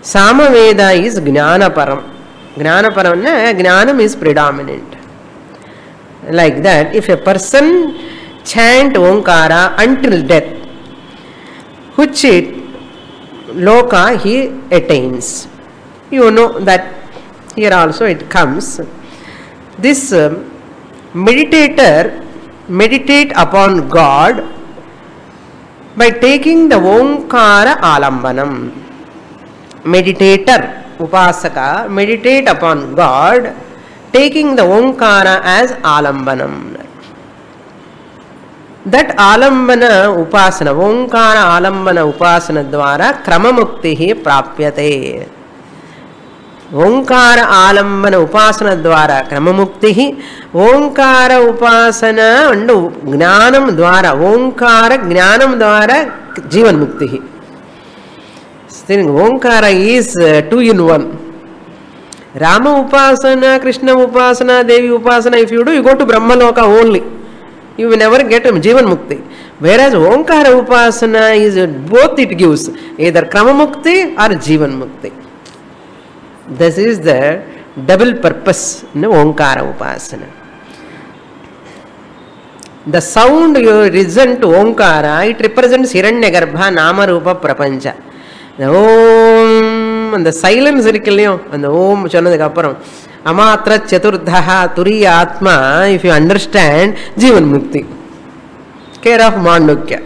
A: Samaveda is Jnana Param. Jnana Param, Jnanam is predominant. Like that, if a person chant Omkara until death, which loka he attains. You know that here also it comes. This meditator meditate upon God by taking the Omkara Alambanam. Meditator, Upasaka, meditate upon God, taking the Omkara as Alambanam. That Alambana Upasana, Omkara Alambana Upasana Dwara Kramamuktihi Prapyate. Omkara Alambana Upasana Dwara Kramamuktihi, Omkara Upasana and Gnanam Dwara, Omkara Gnanam Dwara Jivan Muktihi. Omkara is 2 in 1. Rama Upasana, Krishna Upasana, Devi Upasana, if you do, you go to Brahmaloka only. You will never get Jivan Mukti. Whereas Omkara Upasana is both, it gives either Krama Mukti or Jivan Mukti. This is the double purpose in Omkara Upasana. The sound you listen to Omkara, it represents Hiranyagarbha Nama Rupa Prapancha. The Om and the silence and the Om Chanadakaparam. Amatra Chaturdhaha Turiya Atma, if you understand, Jivan Mukti. Care of Mandukya.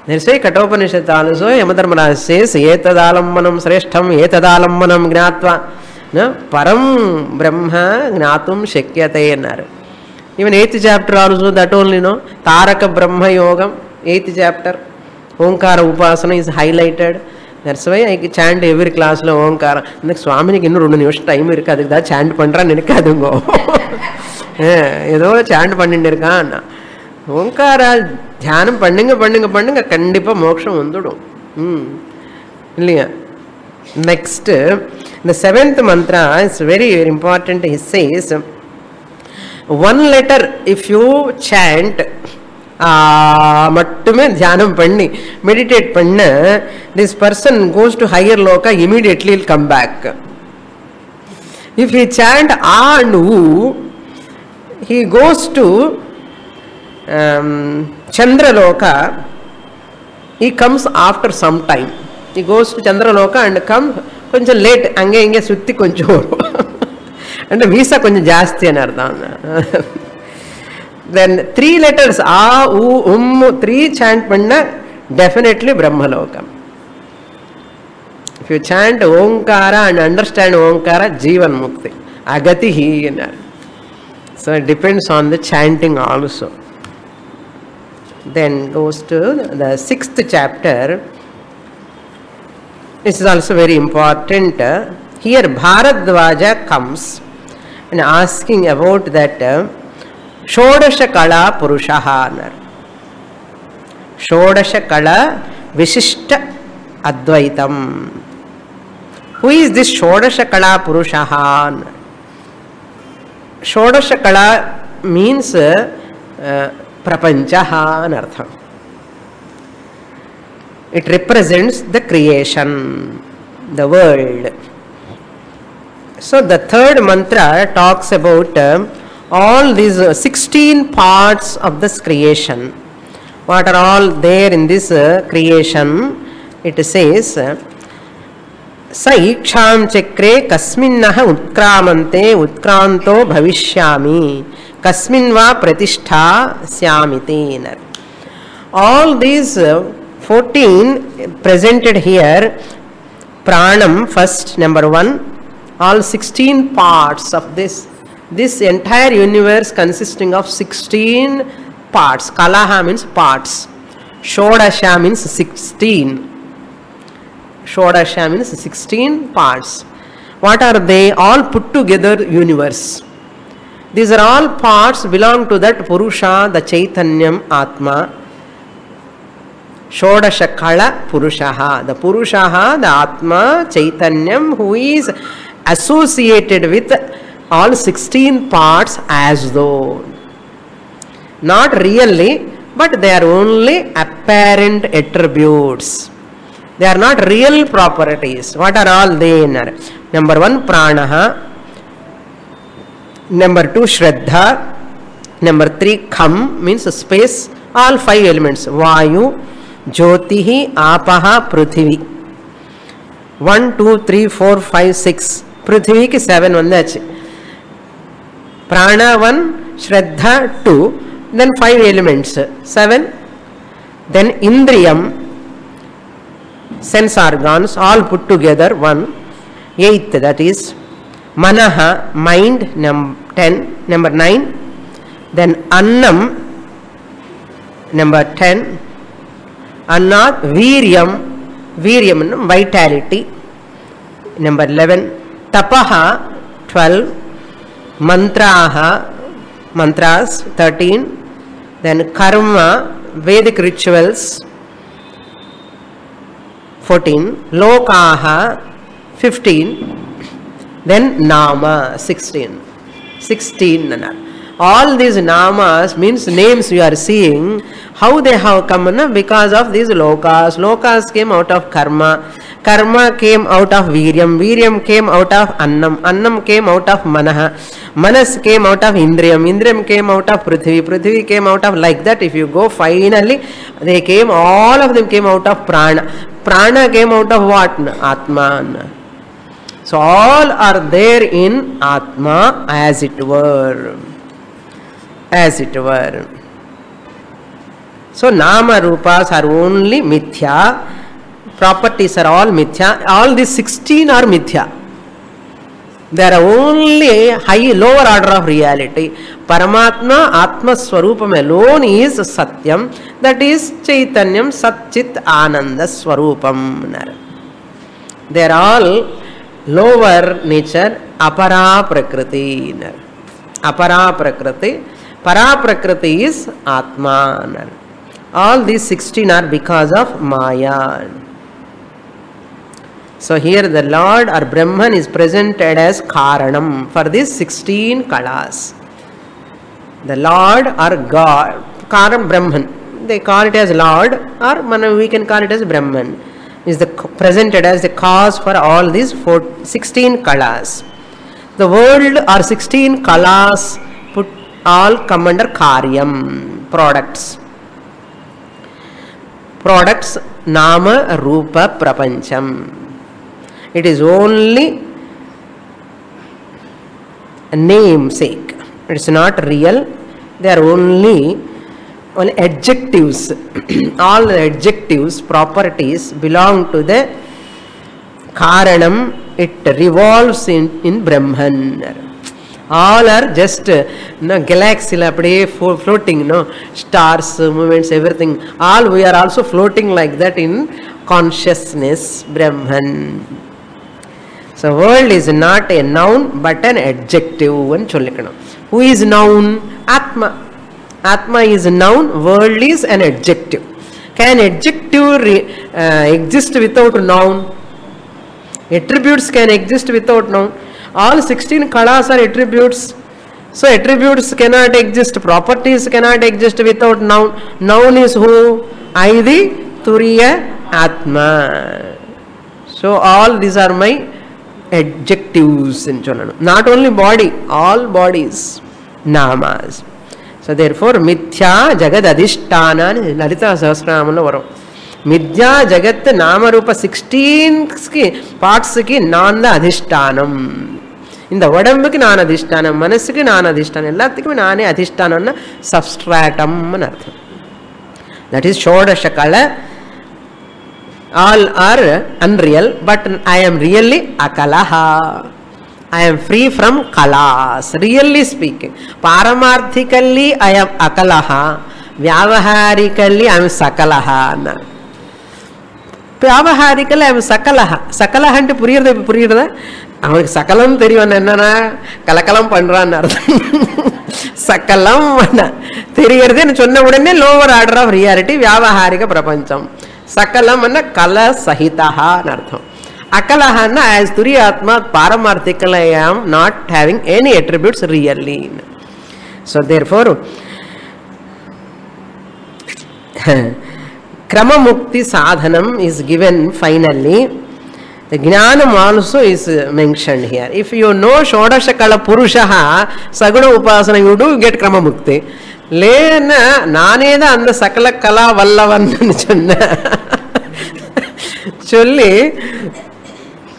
A: There say Katopanishad also, Yamadharmaraj says, Yetadalammanam Sreshtham, Yetadalammanam Gnatva, Param Brahma Gnatum Shakyate. Even 8th chapter also, that only, no? Taraka Brahma Yogam, 8th chapter. Omkara Upasana is highlighted. That's why I chant every class lo Omkara. Next Swamini kinnu 2 nimisha time irukku adukku chant pandra nenikadungo. Edo chant pannindirka anna. Omkara dhyanam pandinga kandipa moksham undudu. Illiya. Next, the 7th mantra is very, very important. He says, one letter if you chant, மட்டுமே தியானம் பண்ணி meditate பண்ண, this person goes to higher loka, immediately will come back. If he chant A and U, he goes to Chandra loka, he comes after some time. He goes to Chandra loka and comes కొంచెం late అంగే ఇంగే సుత్తి కొంచెం అంటే visa కొంచెం జాస్తి అని అర్థం. Then 3 letters A, U, 3 chant panna, definitely Brahmalokam. If you chant Omkara and understand Omkara, Jivan Mukti. Agati hi. So it depends on the chanting also. Then goes to the 6th chapter. This is also very important. Here Bharadwaja comes and asking about that Shodasha Kala Purushaha. Shodasha Kala Vishishta Advaitam. Who is this Shodasha Kala Purushaha? Shodasha Kala means Prapanchaha anartham. It represents the creation, the world. So the 3rd mantra talks about all these 16 parts of this creation. What are all there in this creation? It says, Sa iksham chakre kasminnaha utkramante utkranto bhavishyami kasmin va pratishtha syamiti. All these 14 presented here, pranam first, number 1, all 16 parts of this entire universe consisting of 16 parts. Kalaha means parts. Shodasha means 16. Shodasha means 16 parts. What are they? All put together universe. These are all parts belong to that Purusha, the Chaitanyam Atma. Shodasha Kala Purushaha. The Purushaha, the Atma, Chaitanyam, who is associated with all 16 parts as though. Not really, but they are only apparent attributes. They are not real properties. What are all they? Number 1, pranaha. Number 2, shraddha. Number 3, kham means space. All 5 elements. Vayu, jyotihi, apaha, prithvi. 1, 2, 3, 4, 5, 6. Prithvi ki 7 vandachi. Prana 1, shraddha 2. Then 5 elements. 7. Then indriyam, sense organs, all put together 1. 8th, that is manaha, mind, 10. Number 9. Then annam, number 10. Annat, viryam, vitality, number 11. Tapaha, 12. Mantras, 13. Then karma, Vedic rituals, 14. Lokaha, 15. Then nama, 16. 16. All these namas means names you are seeing. How they have come? Because of these lokas. Lokas came out of karma. Karma came out of viryam. Viryam came out of annam. Annam came out of manaha. Manas came out of indriyam. Indriyam came out of prithvi. Prithvi came out of, like that. If you go finally, they came, all of them came out of prana. Prana came out of what? Atman. So all are there in Atma, as it were. As it were. So nama rupas are only mithya. Properties are all mithya. All these 16 are mithya. They are only lower order of reality. Paramatma, Atma Swarupam alone is Satyam. That is Chaitanyam, Satchit Ananda Swarupam. They are all lower nature, Apara Prakriti. Apara Prakriti. Para Prakriti is Atma. All these 16 are because of Maya. So here the Lord or Brahman is presented as Karanam for these 16 kalas. The Lord or God, Karan Brahman, they call it as Lord, or we can call it as Brahman, is presented as the cause for all these 16 kalas. The world or 16 kalas all come under Karyam, products. Products, Nama, Rupa, Prapancham. It is only a namesake. It is not real. They are only adjectives. All the adjectives, properties belong to the Karanam. It revolves in Brahman. All are just galaxy floating, stars, movements, everything. All we are also floating like that in consciousness, Brahman. So world is not a noun but an adjective. Who is noun? Atma. Atma is a noun, world is an adjective. Can adjective exist without noun? Attributes can exist without noun. All 16 kalas are attributes. So attributes cannot exist, properties cannot exist without noun. Noun is who? Aidi, Turiya, Atma. So all these are my adjectives. Not only body, all bodies, namas. So therefore mithya jagad adhisthana Lalita Sahasranamala varum. Midya jagat namarupa 16 parts ki nanda adhishtanam. இந்த உடம்புக்கு நான் அதிஷ்டானம், மனசுக்கு நான் அதிஷ்டானம், எல்லாத்துக்குமே நானே அதிஷ்டானம்னா சப்ஸ்ட்ராட்டம்னு அர்த்தம். தட் இஸ் ஷோடச கலை. All are unreal, but I am really அகலஹா. I am free from kalas, really speaking. Paramarthically I am akalaha, vyavaharically I am sakalaha. Vyavaharically I am sakalaha. Sakalaha ante puriyirudha அவனுக்கு சகலம் தெரியும், என்னன்னா கலக்கலம் பண்றான்னு அர்த்தம். சகலம் தெரிகிறது சொன்ன உடனே லோவர் ஆர்டர் ஆஃப் ரியாலிட்டி வியாவகாரிக பிரபஞ்சம். சகலம் கல சகிதான்னு அர்த்தம். Akalahana as Turiyatma Paramarthikal I am not having any attributes really. So therefore Krama Mukti Sadhanam is given finally. The Jnanam also is mentioned here. If you know Shodashakala Purushaha Saguna Upasana, you do get Krama Mukti. Lena Naneda and the Sakala Kala Vallavan Chulli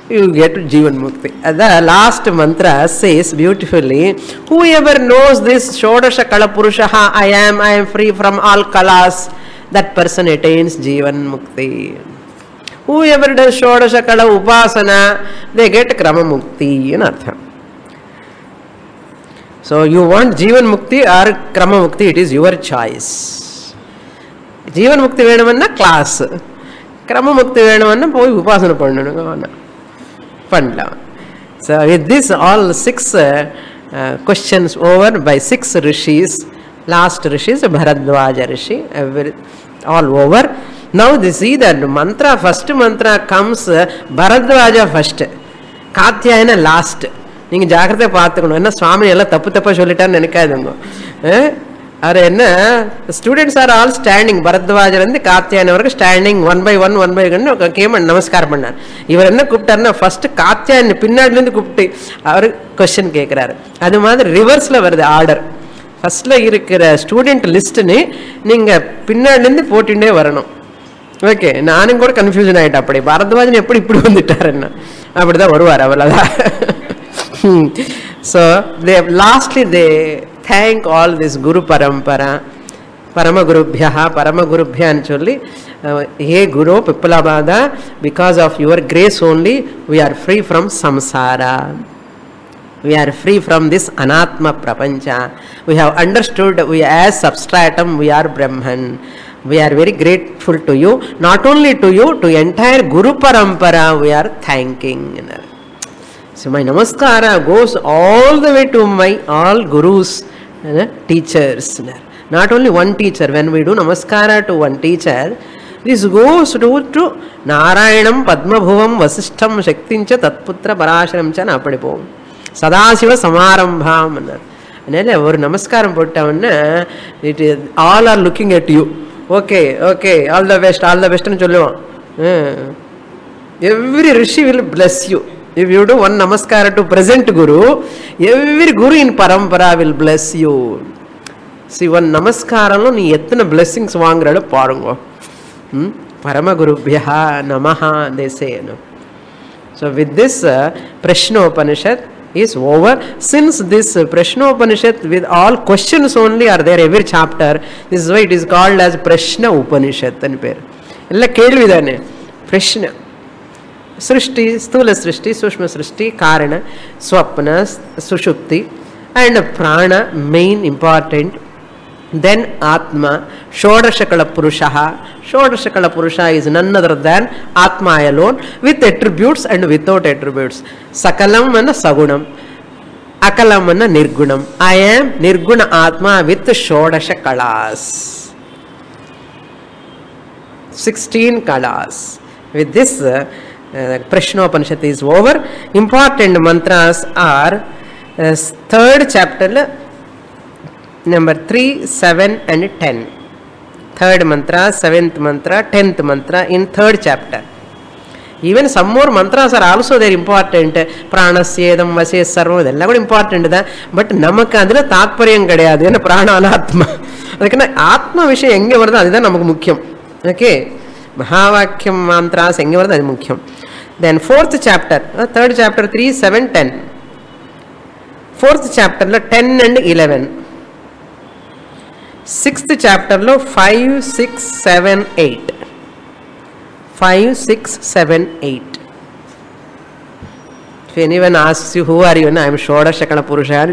A: you get Jivan Mukti. The last mantra says beautifully, whoever knows this Shodasha Kala Purushaha, I am free from all kalas, that person attains Jivan Mukti. Whoever does Shodasha Kala Upasana, they get Krama Mukti in Artha. So you want Jivan Mukti or Krama Mukti, it is your choice. Jivan Mukti venumanna class, Krama Mukti venumanna poi Upasana pannanum. So with this all 6 questions over by 6 rishis, last rishis Bharadwaja rishi, all over. Now they see that mantra, first mantra comes Bharadwaja first, Katyayana last. நீங்க ஜாக்கிரதை பார்த்துக்கணும். என்ன சுவாமி எல்லாம் தப்பு தப்பா சொல்லிட்டான்னு நினைக்காதுங்க. அது என்ன, students are all standing. பரத்வாஜர் வந்து காத்தியாயன் வரைக்கும் ஸ்டாண்டிங், ஒன் பை ஒன் கேமன் நமஸ்காரம் பண்ணார். இவர் என்ன கூப்பிட்டாருன்னா ஃபர்ஸ்ட் காத்தியாயன் பின்னாடிலேருந்து கூப்பிட்டு அவர் கொஸ்டின் கேட்குறாரு. அது மாதிரி ரிவர்ஸில் வருது ஆர்டர். ஃபர்ஸ்ட்ல இருக்கிற ஸ்டூடெண்ட் லிஸ்ட்டுன்னு நீங்கள் பின்னாடிலேருந்து போட்டுட்டே வரணும். ஓகே, நானும் கூட கன்ஃபியூஷன் ஆகிட்டேன். அப்படி பரத்வாஜன் எப்படி இப்படி வந்துட்டாருன்னா அப்படிதான் வருவார் அவ்வளோதான். So lastly they thank all this Guru Parampara, Paramagurubhya and cholli, hey Guru Pippalabada, because of your grace only we are free from samsara. We are free from this anatma prapancha. We have understood we as substratum, we are Brahman. We are very grateful to you. Not only to you, to entire Guru Parampara we are thanking. So my namaskara goes all the way to my all gurus, teachers. Not only one teacher. When we do namaskara to one teacher, this goes to Narayanam Padmabhuvam Vasishtham Shaktincha Tatputra Parasharam Chana Apadipo Sadasiva Samarambham. And over namaskaram pottavanna, it is all are looking at you. Okay, all the best and cholluva. Every rishi will bless you. If you do one namaskara to present Guru, every Guru in Parampara will bless you. See, one namaskara lo nee ethna blessings vaangradu paarungo. Paramagurubhyaha namaha, they say. So with this Prasnopanishad is over. Since this Prasnopanishad with all questions only are there every chapter, this is why it is called as Prashna Upanishad. Ella kelvidane Prashna. Srishti, Sthula Srishti, Sushma Srishti, Karana, Swapna, Sushupti, and Prana, main important. Then Atma, Shodashakala Purushaha. Shodashakala Purusha is none other than Atma alone, with attributes and without attributes. Sakalam and Sagunam, Akalam and Nirgunam. I am Nirguna Atma with Shodashakalas. 16 kalas. With this Prasnopanishad is over. Important mantras are 3rd chapter, number 3, 7 and 10. 3rd mantra, 7th mantra, 10th mantra in 3rd chapter. Even some more mantras are also there important. Pranasyedam Vase Sarva, they're not important. But Namakadra Tatparyam Kadayadu, and Prana Anatma. Like an Atma Vishay Engavarda, then Namamukyam. Okay. Mahavakyam mantras Engavarda Mukyam. Then fourth chapter, third chapter 3, 7, 10. Fourth chapter 10 and 11. Sixth chapter 5, 6, 7, 8. 5, 6, 7, 8. If anyone asks you, who are you? I am Shodashakala Purusha.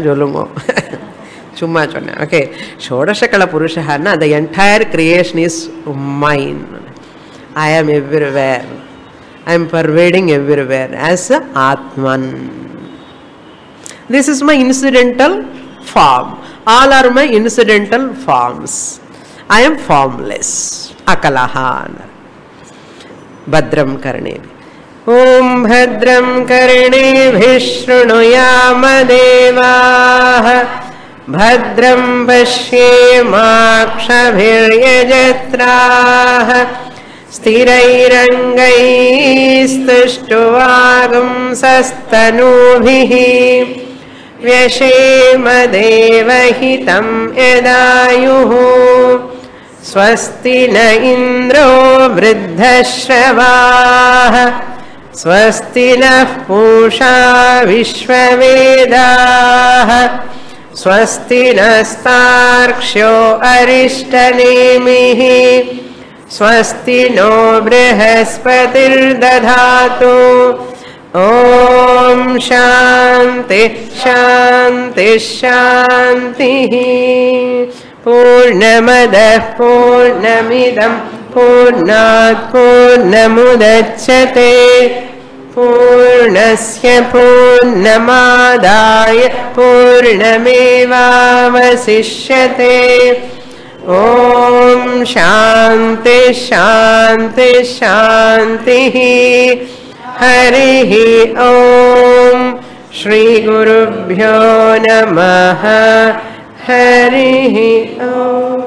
A: Okay. Shodashakala Purusha. The entire creation is mine. I am everywhere. I am pervading everywhere as a Atman. This is my incidental form. All are my incidental forms. I am formless. Akalaha. Badram Karne. Om Bhadram Karne Vishnuyama Devaha Bhadram Pashyemakshabhiryajatraha Stirairangaistuštuvagam sastanubhihi Vyashema Devahitam Yadayuhu Swasti na Indro Vriddhashravah Swasti na Pusha Vishwavedah Swasti na Starksho Arishtanemihi Swasti no Brihaspatir Dadhatu Om Shanti Shanti Shanti Purnamadah Purnamidam Purnat Purnamudachyate Purnasya Purnamadaya Purnamevavasishyate Om Shanti Shanti Shanti Harihi Om Shri Gurubhyo Namaha Harihi Om